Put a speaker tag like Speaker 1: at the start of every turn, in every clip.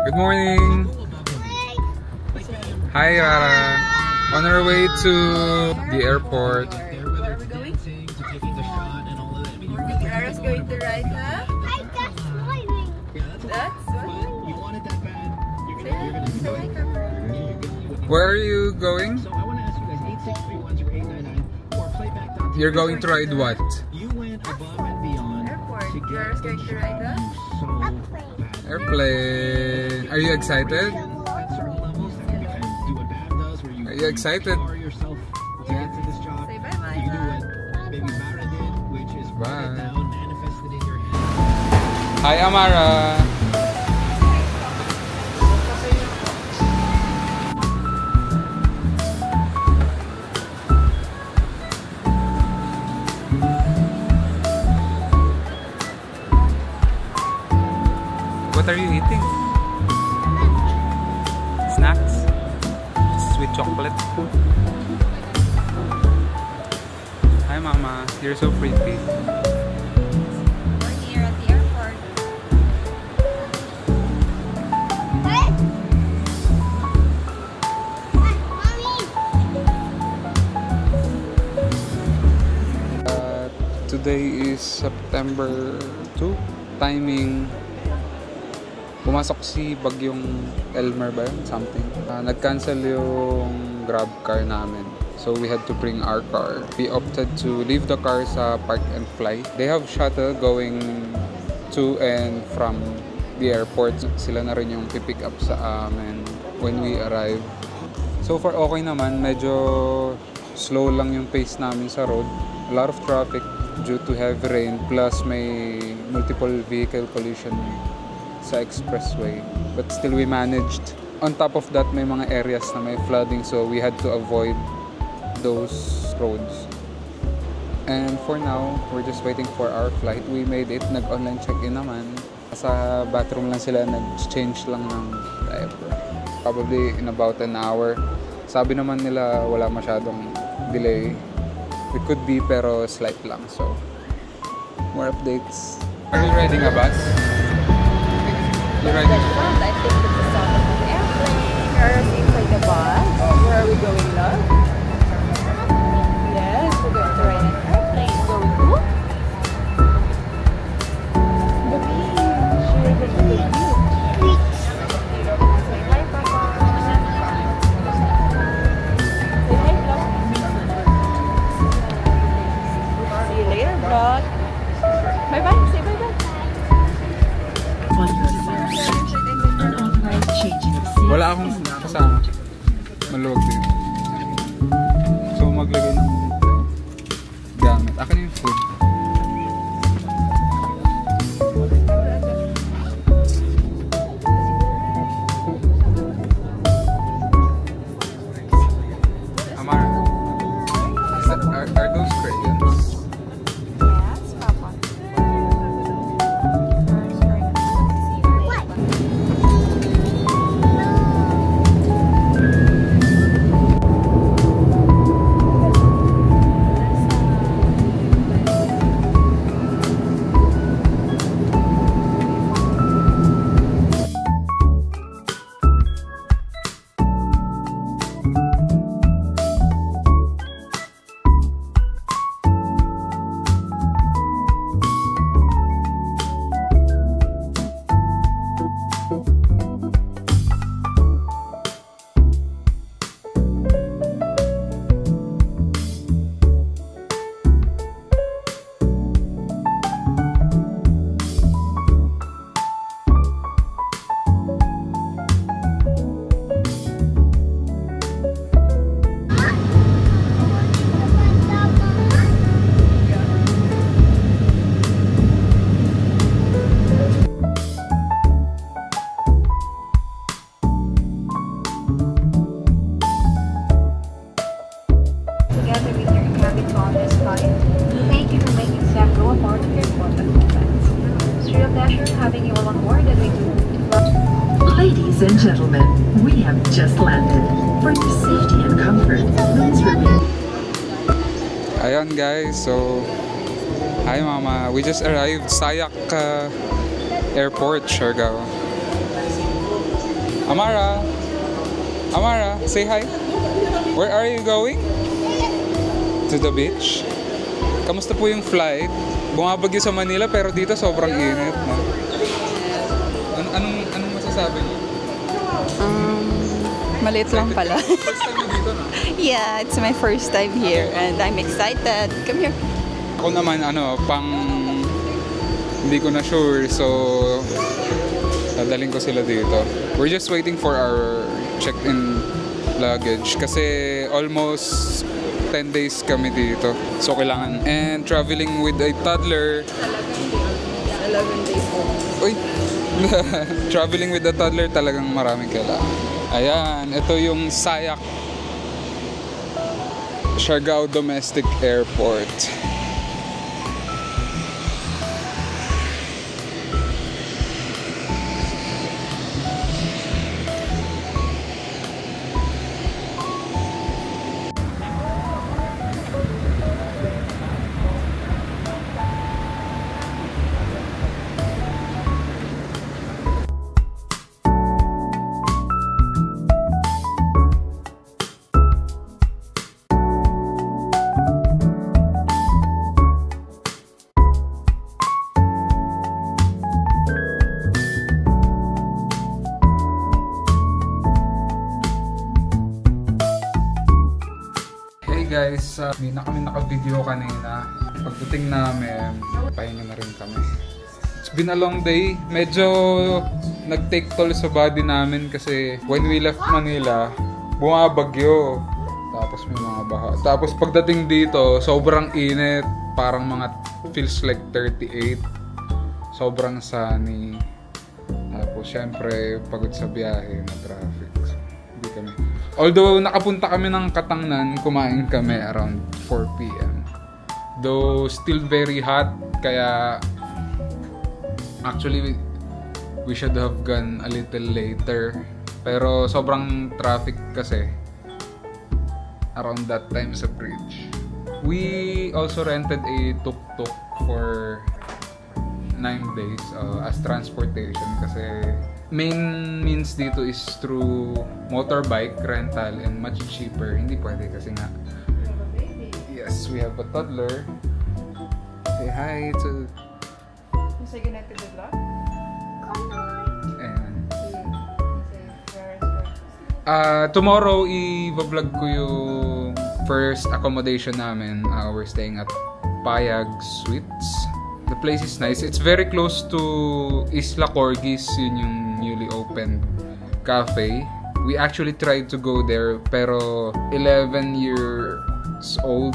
Speaker 1: Good morning! Hi Rara! On our way to the airport.
Speaker 2: Where are we going? Rara's going to ride the...
Speaker 3: That's smiling.
Speaker 2: That's what?
Speaker 4: You wanted that bad.
Speaker 2: Say hi, camera.
Speaker 1: Where are you going?
Speaker 4: So I want to ask you guys 86310 or playback.
Speaker 1: You're going to ride what?
Speaker 4: You went above and beyond.
Speaker 2: Airport.
Speaker 4: To get
Speaker 2: Rara's going to ride the...
Speaker 4: so bad.
Speaker 1: Airplane. Are you excited?
Speaker 4: At certain levels, that can be kind of do what Bab does, where you
Speaker 1: Are you excited?
Speaker 4: empower yourself to get to this job.
Speaker 2: Say bye-bye.
Speaker 4: You can do what Baby Mara did, which is write
Speaker 1: Bye.
Speaker 4: it down, manifest it in your head.
Speaker 1: Hi Amara! What are you eating? Snacks? Sweet chocolate? Hi Mama, you're so pretty.
Speaker 2: We're here at the airport.
Speaker 1: Today is September 2. Timing, pumasok si Bagyong Elmer ba yun? Something. Nag-cancel yung grab car namin. So we had to bring our car. We opted to leave the car sa Park and Fly. They have shuttle going to and from the airport. Sila na rin yung pipick up sa amin when we arrive. So far okay naman. Medyo slow lang yung pace namin sa road. A lot of traffic due to heavy rain. Plus may multiple vehicle collision sa expressway, but still we managed. On top of that, may mga areas na may flooding, so we had to avoid those roads. And for now, we're just waiting for our flight. We made it. Nag-online check-in naman. Sa bathroom lang sila, nag-change lang ng diaper. Probably in about an hour. Sabi naman nila wala masyadong delay. It could be, pero slight lang. So, more updates. Are you riding a bus? You're riding.
Speaker 2: I think it's the sound of the airplane. Rara's inside the bus. Where are we going, love? Yes, we're going to ride an airplane. Going to the beach. We're going to the beach. Say hi, Papa. Say hi, vlog. See you later, vlog. Bye-bye. Say bye-bye.
Speaker 5: Unauthorized changing of seat.
Speaker 1: Wala akong kasama. Maluwag din. So maglagay ng gamit. Akin yung food. Amara, are those crayons?
Speaker 2: Yes, Papa. having you all on board as we do.
Speaker 5: Ladies and gentlemen, we have just landed. For your safety and comfort, please remain.
Speaker 1: Ayan guys, so hi mama, we just arrived Sayak Airport, Siargao. Amara! Amara, say hi. Where are you going? To the beach? Kamusta po yung flight? Bumabagyo sa Manila pero dito sobrang init, no? Anong masasabi niyo?
Speaker 3: Maliit lang pala.
Speaker 1: First time mo dito, no?
Speaker 3: Yeah, it's my first time here and I'm excited. Come here.
Speaker 1: Ako naman, hindi ko na sure, so dadaling ko sila dito. We're just waiting for our check-in luggage kasi almost 10 days kami dito. So kailangan. And traveling with a toddler.
Speaker 3: 11 days old.
Speaker 1: Uy! Traveling with a toddler talagang maraming kailangan. Ayan, ito yung Sayak Siargao Domestic Airport. Guys, hindi na kami naka-video kanina. Pagdating namin, pahinga na rin kami. It's been a long day. Medyo nag-take toll sa body namin kasi when we left Manila, bumabagyo. Tapos may mga baha. Tapos pagdating dito, sobrang init. Parang mga feels like 38. Sobrang sunny. Tapos syempre, pagod sa biyahe na traffic. So, hindi kami. Although nakapunta kami ng Katangnan, kumain kami around 4 p.m. Though still very hot, kaya actually we should have gone a little later. Pero sobrang traffic kasi around that time sa bridge. We also rented a tuk-tuk for 9 days as transportation kasi main means dito is through motorbike rental and much cheaper. Hindi pwede kasi nga. Yes, we have a toddler. Say hi to...
Speaker 3: Say goodnight to the vlog.
Speaker 1: And tomorrow i-vlog ko yung first accommodation namin. We're staying at Payag Suites. The place is nice. It's very close to Isla Corgis, yun yung newly opened cafe. We actually tried to go there pero 11 years old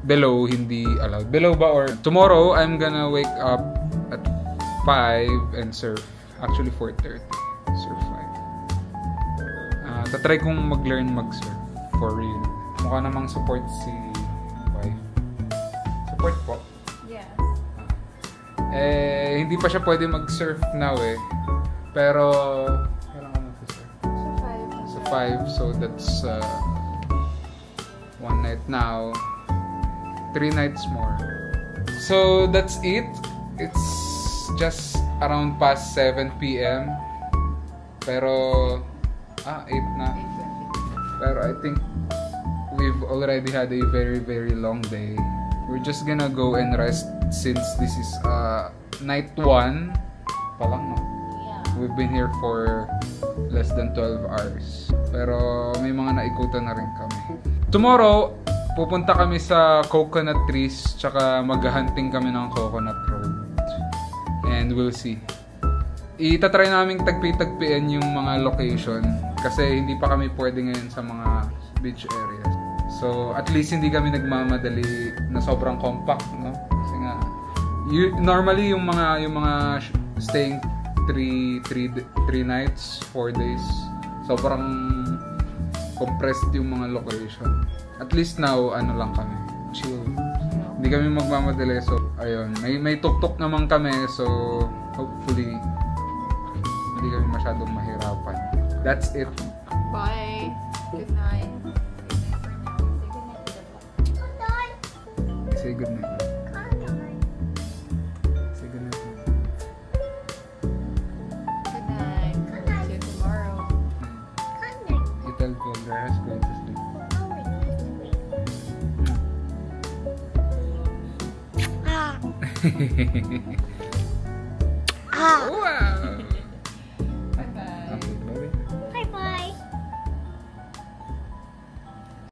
Speaker 1: below hindi allowed. Below ba or tomorrow I'm gonna wake up at 5 and surf. Actually 4:30. Surf 5. Tatry kong mag-learn mag-surf for real. Mukha namang support si wife. Support po. Hindi pa siya pwede mag-surf now eh. Pero, kailan ka mag-surf? Sa 5. So, that's 1 night now. 3 nights more. So, that's it. It's just around past 7 p.m. Pero, 8 na. Pero I think we've already had a very, very long day. We're just gonna go and rest since this is night 1 pa lang, no? Yeah. We've been here for less than 12 hours. Pero may mga naikutan na rin kami. Tomorrow, pupunta kami sa coconut trees tsaka mag-hunting kami ng coconut road. And we'll see. Itatry naming tagpi-tagpian yung mga location kasi hindi pa kami pwede ngayon sa mga beach areas. So, at least hindi kami nagmamadali na sobrang compact, no? Kasi nga, normally yung mga staying 3 nights, 4 days, sobrang compressed yung mga location. At least now, ano lang kami, chill. Hindi kami magmamadali, so, ayun. May tuk-tuk naman kami, so, hopefully, hindi kami masyadong mahirapan. That's it.
Speaker 3: Bye. Good night.
Speaker 1: Say good night. Say good night.
Speaker 3: Good night. See you tomorrow.